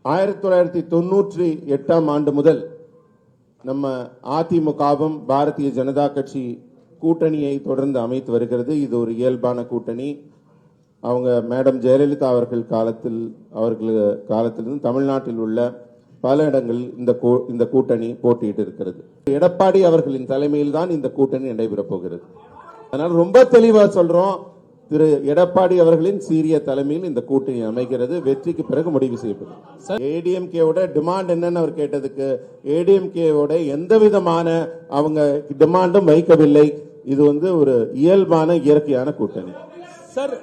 1998 ஆண்டு முதல் நம்ம அதிமுகவும் பாரதிய ஜனதா கட்சி கூட்டணியை தொடர்ந்து அமைத்து வருகிறது. இது ஒரு இயல்பான கூட்டணி. அவங்க மேடம் ஜெயலலிதா அவர்கள் காலத்திலிருந்து தமிழ்நாட்டில் உள்ள பல இடங்களில் இந்த கூட்டணி போட்டியிட்டு இருக்கிறது. எடப்பாடி அவர்களின் தலைமையில் தான் இந்த கூட்டணி நடைபெறப் போகிறது. அதனால ரொம்ப தெளிவா சொல்றோம், திரு எடப்பாடி அவர்களின் சீரிய தலைமையில் இந்த கூட்டணி அமைகிறது. வெற்றிக்கு பிறகு முடிவு செய்யப்படும். ஏடிஎம்கேவோட டிமாண்ட் என்னன்னு அவர் கேட்டதுக்கு, ஏடிஎம்கேவோட எந்த விதமான அவங்க டிமாண்டும் வைக்கவில்லை. இது ஒரு இயல்பான இயற்கையான கூட்டணி. சார்,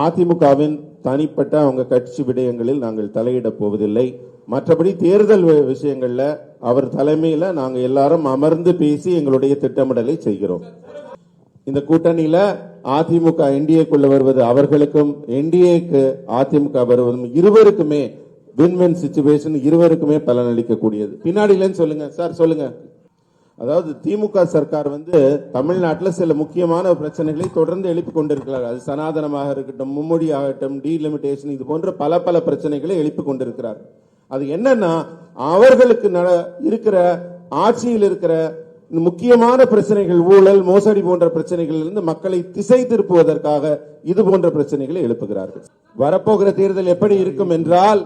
அதிமுகவின் தனிப்பட்ட அவங்க கட்சி விடயங்களில் நாங்கள் தலையிட போவதில்லை. மற்றபடி தேர்தல் விஷயங்கள்ல அவர் தலைமையில நாங்க எல்லாரும் அமர்ந்து பேசி எங்களுடைய திட்டமிடலை செய்கிறோம். இந்த கூட்டணியில அதிமுக என்டிஏக்குள்ள வருவது அவர்களுக்கும், என்டிஏக்கு அதிமுக வருவதும் இருவருக்குமே வின் வின் சிச்சுவேஷன், இருவருக்குமே பலனளிக்கக்கூடியது. பின்னாடியிலன்னு சொல்லுங்க சார், சொல்லுங்க. அதாவது திமுக சர்க்கார் தமிழ்நாட்டில் சில முக்கியமான பிரச்சனைகளை தொடர்ந்து எழுப்பிக் கொண்டிருக்கிறார். அது சனாதனமாக இருக்கட்டும், மும்மொழி ஆகட்டும், டீலிமிட்டேஷன், இது போன்ற பல பிரச்சனைகளை எழுப்பிக் கொண்டிருக்கிறார். அது என்னன்னா, அவர்களுக்கு இருக்கிற ஆட்சியில் இருக்கிற முக்கியமான பிரச்சனைகள், ஊழல், மோசடி போன்ற பிரச்சனைகளிலிருந்து மக்களை திசை திருப்புவதற்காக இது போன்ற பிரச்சனைகளை எழுப்புகிறார்கள். வரப்போகிற தேர்தல் எப்படி இருக்கும் என்றால்,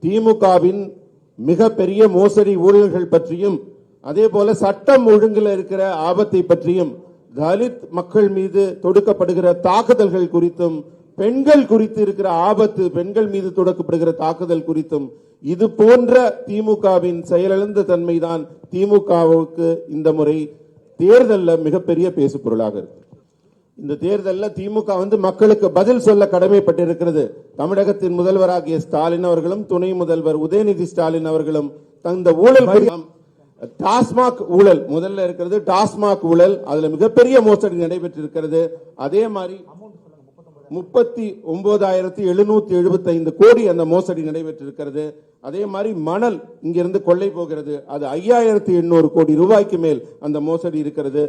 திமுகவின் மிகப்பெரிய மோசடி ஊழல்கள் பற்றியும், அதே போல சட்டம் ஒழுங்கில் இருக்கிற ஆபத்தை பற்றியும், தலித் மக்கள் மீது தொடுக்கப்படுகிற தாக்குதல்கள் குறித்தும், பெண்கள் குறித்து இருக்கிற ஆபத்து, பெண்கள் மீது தொடுக்கப்படுகிற தாக்குதல் குறித்தும், இது போன்ற திமுகவின் செயலிழந்த தன்மைதான் திமுகவுக்கு இந்த முறை தேர்தலில் மிகப்பெரிய பேசு பொருளாக இருக்கு. இந்த தேர்தலில் திமுக மக்களுக்கு பதில் சொல்ல கடமைப்பட்டிருக்கிறது. தமிழகத்தின் முதல்வராகிய ஸ்டாலின் அவர்களும், துணை முதல்வர் உதயநிதி ஸ்டாலின் அவர்களும் தந்த ஊழல், டாஸ்மாக் ஊழல் முதல்ல இருக்கிறது. டாஸ்மாக் ஊழல், அதுல மிகப்பெரிய மோசடி நடைபெற்றிருக்கிறது. அதே மாதிரி 39,775 கோடி அந்த மோசடி நடைபெற்றிருக்கிறது. அதே மாதிரி மணல் இங்கிருந்து கொள்ளை போகிறது, அது 5,800 கோடி ரூபாய்க்கு மேல் அந்த மோசடி இருக்கிறது.